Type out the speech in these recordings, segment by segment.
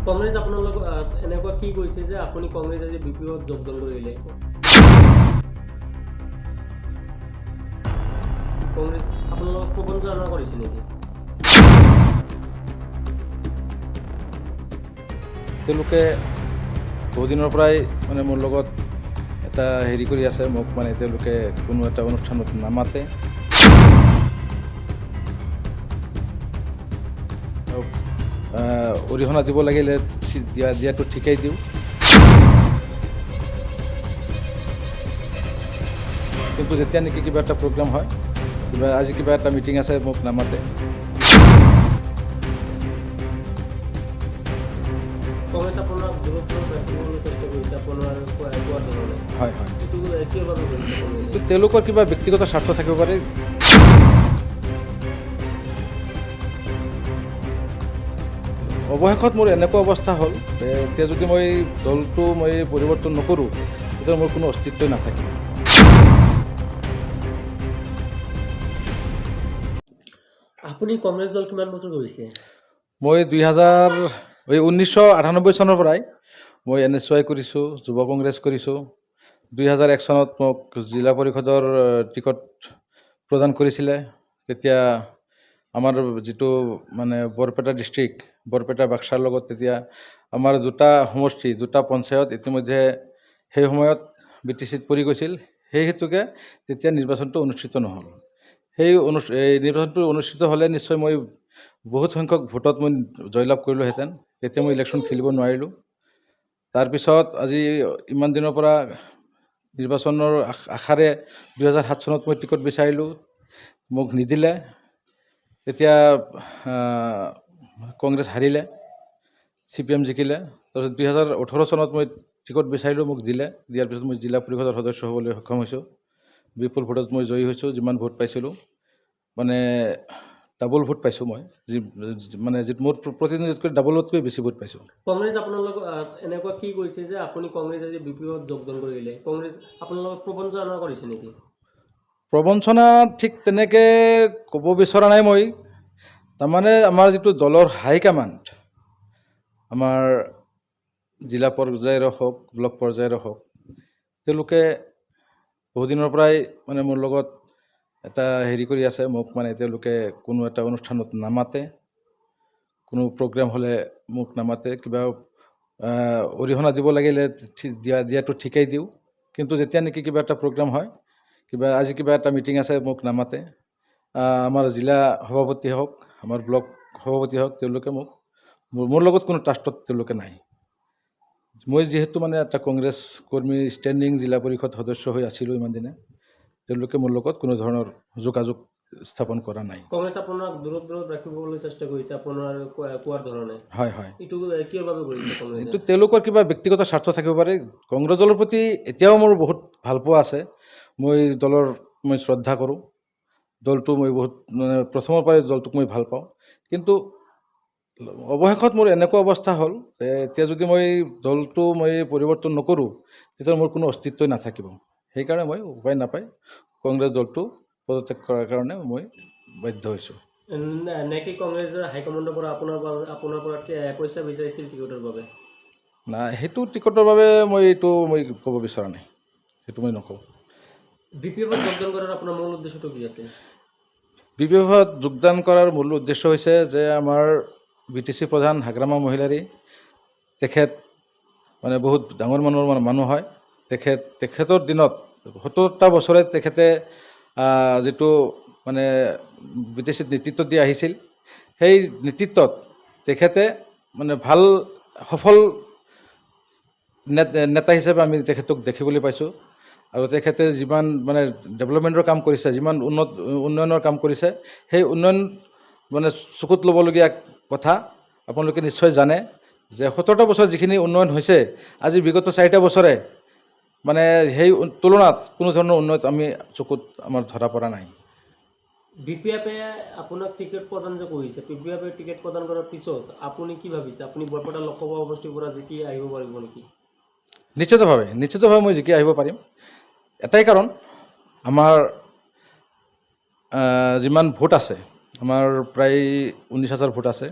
কংগ্ৰেছ আপোনালোক এনেকুৱা কি কৈছে যে আপুনি কংগ্ৰেছ আজি বিপিঅ'ত যোগদান কৰিলে? কংগ্ৰেছ আপোনালোকক প্ৰবঞ্চনা কৰিছে নেকি? তেওঁলোকে বহুদিনৰ পৰাই মানে মোৰ লগত এটা হেৰি কৰি আছে, মোক মানে তেওঁলোকে কোনো এটা অনুষ্ঠানত নামাতে। অৰিহণা দিব লাগিলে দিয়াটো ঠিকেই দিওঁ, কিন্তু যেতিয়া নেকি কিবা এটা প্ৰগ্ৰাম হয়, আজি কিবা এটা মিটিং আছে, মোক নামাতে। কংগ্ৰেছ আপোনাক দূৰত্ব ৰাখিবলৈ চেষ্টা কৰিছে আপোনাৰ কোৱাৰ ধৰণে। হয় হয়, এইটো কিয় বাবে কৰিছে কংগ্ৰেছে? কিন্তু তেওঁলোকৰ কিবা ব্যক্তিগত স্বাৰ্থ থাকিব পাৰে। অৱশেষত মোৰ এনেকুৱা অৱস্থা হ'ল যে এতিয়া যদি মই দলটো পৰিৱৰ্তন নকৰোঁ, তেতিয়া মোৰ কোনো অস্তিত্বই নাথাকিব। আপুনি কংগ্ৰেছ দল কিমান বছৰ কৰিছে? মই 1998 চনৰ পৰাই মই NSY কৰিছোঁ, যুৱ কংগ্ৰেছ কৰিছোঁ। 2001 চনত মোক জিলা পৰিষদৰ টিকট প্ৰদান কৰিছিলে। তেতিয়া আমাৰ যিটো মানে বৰপেটা ডিষ্ট্ৰিক্ট, বৰপেটা বাক্সাৰ লগত তেতিয়া আমাৰ দুটা সমষ্টি, দুটা পঞ্চায়ত ইতিমধ্যে সেই সময়ত BTCত পৰি গৈছিল। সেই হেতুকে তেতিয়া নিৰ্বাচনটো অনুষ্ঠিত নহ'ল। সেই নিৰ্বাচনটো অনুষ্ঠিত হ'লে নিশ্চয় মই বহুত সংখ্যক ভোটত মই জয়লাভ কৰিলোঁহেঁতেন। তেতিয়া মই ইলেকশ্যন খেলিব নোৱাৰিলোঁ। তাৰপিছত আজি ইমান দিনৰ পৰা নিৰ্বাচনৰ আশাৰে 2007 চনত মই টিকট বিচাৰিলোঁ, মোক নিদিলে। তেতিয়া কংগ্ৰেছ হাৰিলে, CPM জিকিলে। তাৰপিছত 2018 চনত মই টিকট বিচাৰিলোঁ, মোক দিলে। দিয়াৰ পিছত মই জিলা পৰিষদৰ সদস্য হ'বলৈ সক্ষম হৈছোঁ। বিপুল ভোটত মই জয়ী হৈছোঁ। যিমান ভোট পাইছিলোঁ মানে ডাবল ভোট পাইছোঁ মই, মানে যিটো মোৰ প্ৰতিনিধিত্বকৈ ডাবলতকৈ বেছি ভোট পাইছোঁ। কংগ্ৰেছ আপোনালোক এনেকুৱা কি কৈছে যে আপুনি কংগ্ৰেছ আজি বিপিঅ'ত যোগদান কৰিলে? কংগ্ৰেছ আপোনালোকক প্ৰবঞ্চনা কৰিছে নেকি? প্ৰবঞ্চনা ঠিক তেনেকৈ ক'ব বিচৰা নাই মই। তাৰমানে আমাৰ যিটো দলৰ হাইকমাণ্ড, আমাৰ জিলা পৰ্যায়ৰ হওক, ব্লক পৰ্যায়ৰ হওক, তেওঁলোকে বহুদিনৰ পৰাই মানে মোৰ লগত এটা হেৰি কৰি আছে, মোক মানে তেওঁলোকে কোনো এটা অনুষ্ঠানত নামাতে, কোনো প্ৰগ্ৰাম হ'লে মোক নামাতে। কিবা অৰিহণা দিব লাগিলে দিয়াটো ঠিকেই দিওঁ, কিন্তু যেতিয়া নেকি কিবা এটা প্ৰগ্ৰাম হয়, আজি কিবা এটা মিটিং আছে, মোক নামাতে। আমাৰ জিলা সভাপতি হওক, আমাৰ ব্লক সভাপতি হওক, তেওঁলোকে মোৰ লগত কোনো ট্ৰাষ্টত তেওঁলোকে নাই। মই যিহেতু মানে এটা কংগ্ৰেছ কৰ্মী, ষ্টেণ্ডিং জিলা পৰিষদ সদস্য হৈ আছিলোঁ ইমান দিনে, তেওঁলোকে মোৰ লগত কোনো ধৰণৰ যোগাযোগ স্থাপন কৰা নাই। কংগ্ৰেছ আপোনাক দূৰত ৰাখিবলৈ চেষ্টা কৰিছে আপোনাৰ কোৱাৰ ধৰণে। হয় হয়, এইটো কিয় বাবে কৰিছে কংগ্ৰেছে? এইটো তেওঁলোকৰ কিবা ব্যক্তিগত স্বাৰ্থ থাকিব পাৰে। কংগ্ৰেছ দলৰ প্ৰতি এতিয়াও মোৰ বহুত ভালপোৱা আছে। মই শ্ৰদ্ধা কৰোঁ। দলটো মই বহুত মানে প্ৰথমৰ পৰাই দলটোক মই ভাল পাওঁ। কিন্তু অৱশেষত মোৰ এনেকুৱা অৱস্থা হ'ল যে এতিয়া যদি মই দলটো পৰিৱৰ্তন নকৰোঁ, তেতিয়া মোৰ কোনো অস্তিত্বই নাথাকিব। সেইকাৰণে মই উপায় নাপায় কংগ্ৰেছ দলটো পদত্যাগ কৰাৰ কাৰণে মই বাধ্য হৈছোঁ। নেকি কংগ্ৰেছৰ হাইকমাণ্ডৰ পৰা আপোনাৰ পৰা পইচা বিচাৰিছিল টিকটৰ বাবে? নাই, সেইটো টিকটৰ বাবে মই ক'ব বিচৰা নাই, সেইটো মই নকওঁ। BPOত যোগদান কৰাৰ আপোনাৰ মূল উদ্দেশ্যটো কি আছে? BPOত যোগদান কৰাৰ মূল উদ্দেশ্য হৈছে যে আমাৰ BTC প্ৰধান হাগ্ৰামা মহিলাৰী, তেখেত মানে বহুত ডাঙৰ মানুহ হয়। তেখেতৰ দিনত 70টা বছৰে তেখেতে যিটো মানে BTCত নেতৃত্ব দি আহিছিল, সেই নেতৃত্বত তেখেতে মানে ভাল সফল নেতা হিচাপে আমি তেখেতক দেখিবলৈ পাইছোঁ। আৰু তেখেতে যিমান মানে ডেভেলপমেণ্টৰ কাম কৰিছে, যিমান উন্নয়নৰ কাম কৰিছে, সেই উন্নয়ন মানে চকুত ল'বলগীয়া কথা। আপোনালোকে নিশ্চয় জানে যে 70টা বছৰত যিখিনি উন্নয়ন হৈছে, আজি বিগত 4টা বছৰে মানে সেই তুলনাত কোনো ধৰণৰ উন্নয়ন আমি চকুত আমাৰ ধৰা পৰা নাই। BPFে আপোনাক টিকেট প্ৰদান যে কৰিছে, BPFে টিকেট প্ৰদান কৰাৰ পিছত আপুনি কি ভাবিছে? আপুনি বৰপেটা লোকসভা সমষ্টিৰ পৰা জিকি আহিব পাৰিব নেকি? নিশ্চিতভাৱে মই জিকি আহিব পাৰিম। এটাই কাৰণ, আমাৰ যিমান ভোট আছে, আমাৰ প্ৰায় 19,000 ভোট আছে।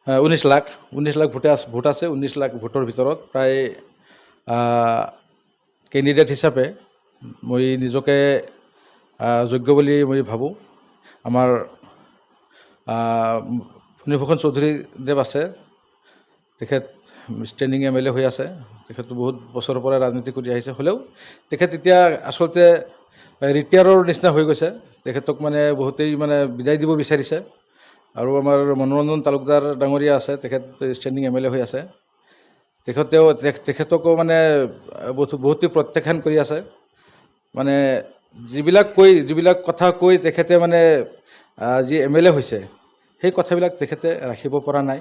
19 লাখ ভোট আছে 19 লাখ ভোটৰ ভিতৰত প্ৰায় কেণ্ডিডেট হিচাপে মই নিজকে যোগ্য বুলি মই ভাবোঁ। আমাৰ ফণীভূষণ চৌধুৰীদেৱ আছে, তেখেত ষ্টেণ্ডিং MLA হৈ আছে, তেখেতো বহুত বছৰৰ পৰা ৰাজনীতি কৰি আহিছে। হ'লেও তেখেত এতিয়া আচলতে ৰিটায়াৰৰ নিচিনা হৈ গৈছে। তেখেতক মানে বহুতেই মানে বিদায় দিব বিচাৰিছে। আৰু আমাৰ মনোৰঞ্জন তালুকদাৰ ডাঙৰীয়া আছে, তেখেত ষ্টেণ্ডিং MLA হৈ আছে। তেখেতকো মানে বহুতেই প্ৰত্যাখ্যান কৰি আছে। মানে যিবিলাক কথা কৈ তেখেতে মানে যি MLA হৈছে, সেই কথাবিলাক তেখেতে ৰাখিব পৰা নাই।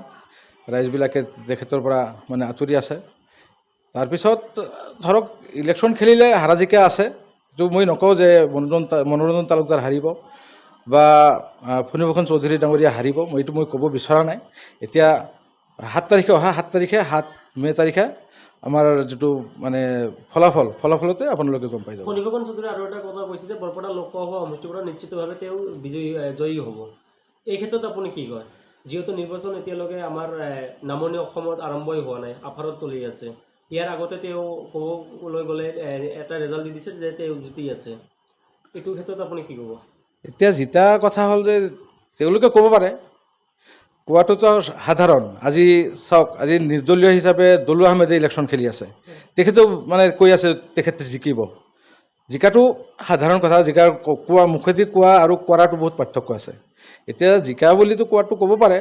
ৰাইজবিলাকে তেখেতৰ পৰা মানে আঁতৰি আছে। তাৰপিছত ধৰক ইলেকশ্যন খেলিলে হাৰা জিকা আছে, এইটো মই নকওঁ যে মনোৰঞ্জন তালুকদাৰ হাৰিব বা ফণীভূষণ চৌধুৰী ডাঙৰীয়া হাৰিব, এইটো মই ক'ব বিচৰা নাই। এতিয়া 7 তাৰিখে 7 মে' তাৰিখে আমাৰ যিটো মানে ফলাফলতে আপোনালোকে গম পাই যাব। ফণীভূষণ চৌধুৰী আৰু এটা কথা কৈছে যে বৰপেটা লোকসভা সমষ্টিৰ পৰা নিশ্চিতভাৱে তেওঁ জয়ী হ'ব। এই ক্ষেত্ৰত আপুনি কি কয়? যিহেতু নিৰ্বাচন এতিয়ালৈকে আমাৰ নামনি অসমত আৰম্ভই হোৱা নাই, আফাৰত চলি আছে। ইয়াৰ আগতে তেওঁ ক'বলৈ গ'লে এটা ৰেজাল্ট দি দিছে যে তেওঁ জিতি আছে। এইটো ক্ষেত্ৰত আপুনি কি ক'ব? এতিয়া জিতা কথা হ'ল যে তেওঁলোকে ক'ব পাৰে, কোৱাটোতো সাধাৰণ। আজি চাওক, আজি নিৰ্দলীয় হিচাপে দলু আহমেদে ইলেকশ্যন খেলি আছে, তেখেতেও মানে কৈ আছে তেখেতে জিকিব। জিকাটো সাধাৰণ কথা, মুখেদি কোৱা আৰু কৰাটো বহুত পাৰ্থক্য আছে। এতিয়া জিকা বুলিতো কোৱাটো ক'ব পাৰে।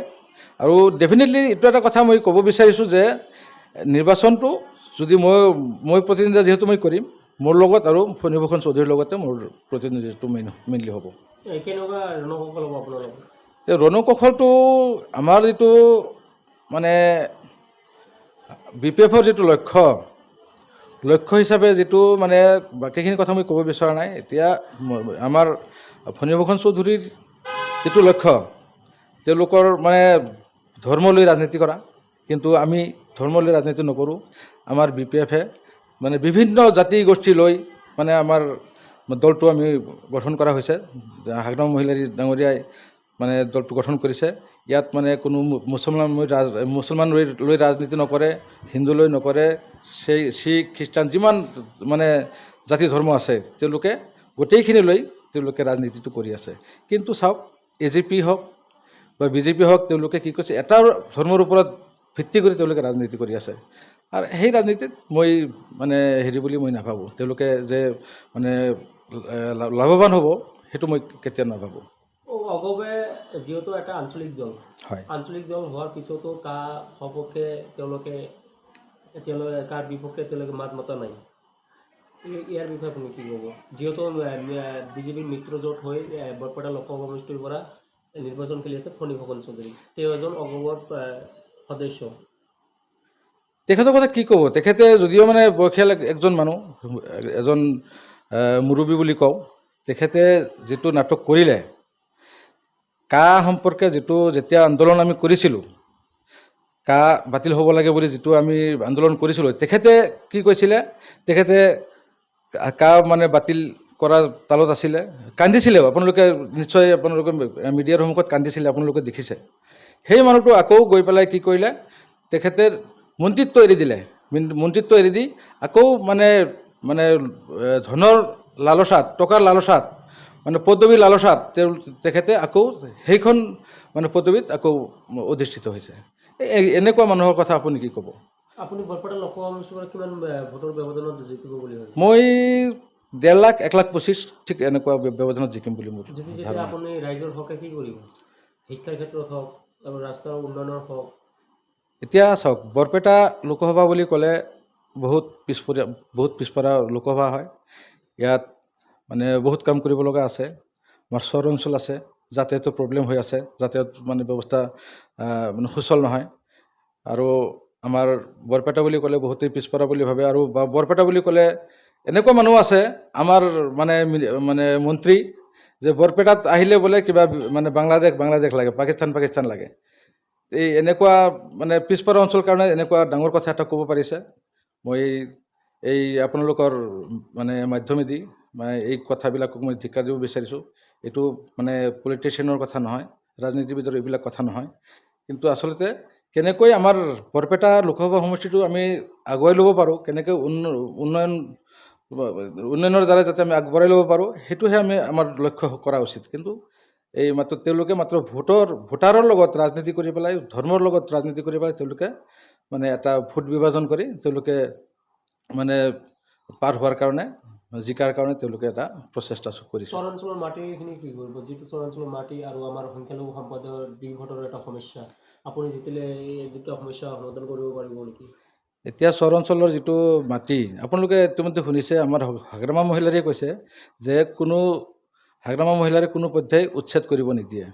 আৰু ডেফিনেটলি এইটো এটা কথা মই ক'ব বিচাৰিছোঁ যে নিৰ্বাচনটো যদি মই প্ৰতিনিধিত্ব যিহেতু মই কৰিম, মোৰ লগত আৰু ফণীভূষণ চৌধুৰীৰ লগতে মোৰ প্ৰতিনিধিত্বটো মেইনলি হ'ব। কেনেকুৱা ৰণকৌশল হ'ব আপোনাৰ লগত? ৰণকৌশলটো আমাৰ যিটো মানে BPFৰ যিটো লক্ষ্য হিচাপে যিটো মানে বাকীখিনি কথা মই ক'ব বিচৰা নাই। এতিয়া আমাৰ ফণীভূষণ চৌধুৰীৰ যিটো লক্ষ্য, তেওঁলোকৰ মানে ধৰ্ম লৈ ৰাজনীতি কৰা, কিন্তু আমি ধৰ্ম লৈ ৰাজনীতি নকৰোঁ। আমাৰ BPFে মানে বিভিন্ন জাতি গোষ্ঠী লৈ মানে আমাৰ দলটো আমি গঠন কৰা হৈছে। হাগ্ৰাম মহিলাৰী ডাঙৰীয়াই মানে দলটো গঠন কৰিছে। ইয়াত মানে কোনো মুছলমান লৈ ৰাজনীতি নকৰে, হিন্দু লৈ নকৰে, শিখ খ্ৰীষ্টান যিমান মানে জাতি ধৰ্ম আছে তেওঁলোকে গোটেইখিনি লৈ তেওঁলোকে ৰাজনীতিটো কৰি আছে। কিন্তু চাওক, AJP হওক বা BJP হওক, তেওঁলোকে কি কৈছে, এটা ধৰ্মৰ ওপৰত ভিত্তি কৰি তেওঁলোকে ৰাজনীতি কৰি আছে। আৰু সেই ৰাজনীতিত মই মানে হেৰি বুলি মই নাভাবোঁ। তেওঁলোকে যে মানে লাভৱান হ'ব, সেইটো মই কেতিয়াও নাভাবোঁ। অগবে যিহেতু এটা আঞ্চলিক দল, হয়, আঞ্চলিক দল হোৱাৰ পিছতো কাৰ সপক্ষে তেওঁলোকে কাৰ বিপক্ষে তেওঁলোকে মাত মতা নাই। ইয়াৰ বিষয়ে আপুনি কি ক'ব? যিহেতু BJPৰ মিত্ৰজোঁট হৈ বৰপেটা লোকসভা সমষ্টিৰ পৰা নিৰ্বাচন খেলি আছে ফণীভূষণ চৌধুৰী, তেওঁ এজন অগবৰ সদস্য। তেখেতৰ কথা কি ক'ব? তেখেতে যদিও মানে বয়সীয়াল একজন মানুহ, এজন মুৰব্বী বুলি কওঁ, তেখেতে যিটো নাটক কৰিলে, সম্পৰ্কে যেতিয়া আন্দোলন আমি কৰিছিলোঁ, বাতিল হ'ব লাগে বুলি যিটো আমি আন্দোলন কৰিছিলোঁ, তেখেতে কি কৈছিলে? তেখেতে মানে বাতিল কৰা তালত আছিলে, কান্দিছিলেও। আপোনালোকে নিশ্চয় মিডিয়াৰ সন্মুখত কান্দিছিলে, আপোনালোকে দেখিছে। সেই মানুহটো আকৌ গৈ পেলাই কি কৰিলে? তেখেতে মন্ত্ৰীত্ব এৰি দিলে। মন্ত্ৰীত্ব এৰি দি আকৌ মানে ধনৰ লালচাত, টকাৰ লালচাত, মানে পদবীৰ লালচাত তেখেতে আকৌ সেইখন মানে পদবীত আকৌ অধিষ্ঠিত হৈছে। এনেকুৱা মানুহৰ কথা আপুনি কি ক'ব? আপুনি বৰপেটা লোকসভা সমষ্টিৰ পৰা কিমান ভোটৰ ব্যৱধানত জিকিব বুলি ভাবিছে? মই 1.5 লাখ 1,25,000 ঠিক এনেকুৱা ব্যৱধানত জিকিম বুলি মোৰ যেতিয়া আপুনি ৰাইজৰ হকে কি কৰিব? শিক্ষাৰ ক্ষেত্ৰত হওক আৰু ৰাস্তাৰ উন্নয়নৰ হওক। এতিয়া চাওক, বৰপেটা লোকসভা বুলি ক'লে বহুত পিছপৰা লোকসভা হয়। ইয়াত মানে বহুত কাম কৰিব লগা আছে। আমাৰ চৰ অঞ্চল আছে, যাতায়াতৰ প্ৰব্লেম হৈ আছে, যাতায়াত মানে ব্যৱস্থা মানে সুচল নহয়। আৰু আমাৰ বৰপেটা বুলি ক'লে বহুতেই পিছপৰা বুলি ভাবে। আৰু বৰপেটা বুলি ক'লে এনেকুৱা মানুহ আছে আমাৰ মানে মন্ত্ৰী, যে বৰপেটাত আহিলে বোলে কিবা মানে বাংলাদেশ লাগে, পাকিস্তান লাগে। এনেকুৱা মানে পিছপৰা অঞ্চলৰ কাৰণে এনেকুৱা ডাঙৰ কথা এটা ক'ব পাৰিছে। মই এই আপোনালোকৰ মানে মাধ্যমেদি মানে এই কথাবিলাকক মই ধিক্কাৰ দিব বিচাৰিছোঁ। এইটো মানে পলিটিচিয়ানৰ কথা নহয়, ৰাজনীতিবিদৰ এইবিলাক কথা নহয়। কিন্তু আচলতে কেনেকৈ আমাৰ বৰপেটা লোকসভা সমষ্টিটো আমি আগুৱাই ল'ব পাৰোঁ, কেনেকৈ উন্নয়নৰ দ্বাৰা যাতে আমি আগবঢ়াই ল'ব পাৰোঁ, সেইটোহে আমি আমাৰ লক্ষ্য কৰা উচিত। কিন্তু এই তেওঁলোকে মাত্ৰ ভোটাৰৰ লগত ৰাজনীতি কৰি পেলাই, ধৰ্মৰ লগত ৰাজনীতি কৰি পেলাই তেওঁলোকে মানে এটা ভোট বিভাজন কৰি তেওঁলোকে মানে পাৰ হোৱাৰ কাৰণে, জিকাৰ কাৰণে তেওঁলোকে এটা প্ৰচেষ্টা কৰিছে। চৰাঞ্চলৰ মাটিখিনি কি কৰিব? যিটো চৰাঞ্চলৰ মাটি আৰু আমাৰ সংখ্যালঘু সম্প্ৰদায়ৰ ভোটৰ এটা সমস্যা, আপুনি জিতিলে এই দুটা সমস্যা সমাধান কৰিব পাৰিব নেকি? এতিয়া চৰাঞ্চলৰ যিটো মাটি, আপোনালোকে ইতিমধ্যে শুনিছে, আমাৰ হাগ্ৰামা মহিলাৰীয়ে কৈছে যে কোনো হাগ্ৰামা মহিলাৰে কোনো পধ্যেই উচ্ছেদ কৰিব নিদিয়ে।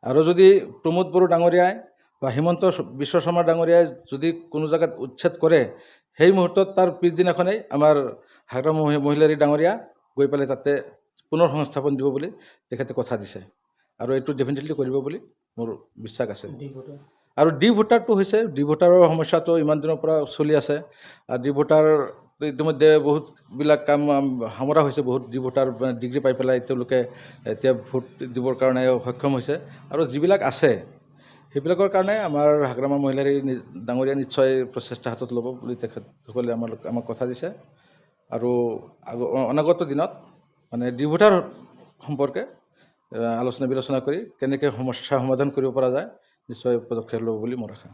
আৰু যদি প্ৰমোদ বড়ো ডাঙৰীয়াই বা হিমন্ত বিশ্ব শৰ্মা ডাঙৰীয়াই যদি কোনো জেগাত উচ্ছেদ কৰে, সেই মুহূৰ্তত তাৰ পিছদিনাখনেই আমাৰ হাগ্ৰামা মহিলাৰী ডাঙৰীয়া গৈ পেলাই তাতে পুনৰ সংস্থাপন দিব বুলি তেখেতে কথা দিছে। আৰু এইটো ডেফিনেটলি কৰিব বুলি মোৰ বিশ্বাস আছে। আৰু ডি ভোটাৰটো হৈছে, ডি ভোটাৰৰ সমস্যাটো ইমান দিনৰ পৰা চলি আছে। আৰু ডি ভোটাৰ ইতিমধ্যে বহুতবিলাক কাম সামৰা হৈছে, বহুত ডি ভোটাৰ ডিগ্ৰী পাই পেলাই তেওঁলোকে এতিয়া ভোট দিবৰ কাৰণে সক্ষম হৈছে। আৰু যিবিলাক আছে সেইবিলাকৰ কাৰণে আমাৰ হাগ্ৰামা মহিলাৰী ডাঙৰীয়া নিশ্চয় প্ৰচেষ্টা হাতত ল'ব বুলি তেখেতসকলে আমাক কথা দিছে। আৰু অনাগত দিনত মানে ডি ভোটাৰ সম্পৰ্কে আলোচনা বিলোচনা কৰি কেনেকৈ সমস্যা সমাধান কৰিব পৰা যায় নিশ্চয় পদক্ষেপ ল'ব বুলি মোৰ আশা।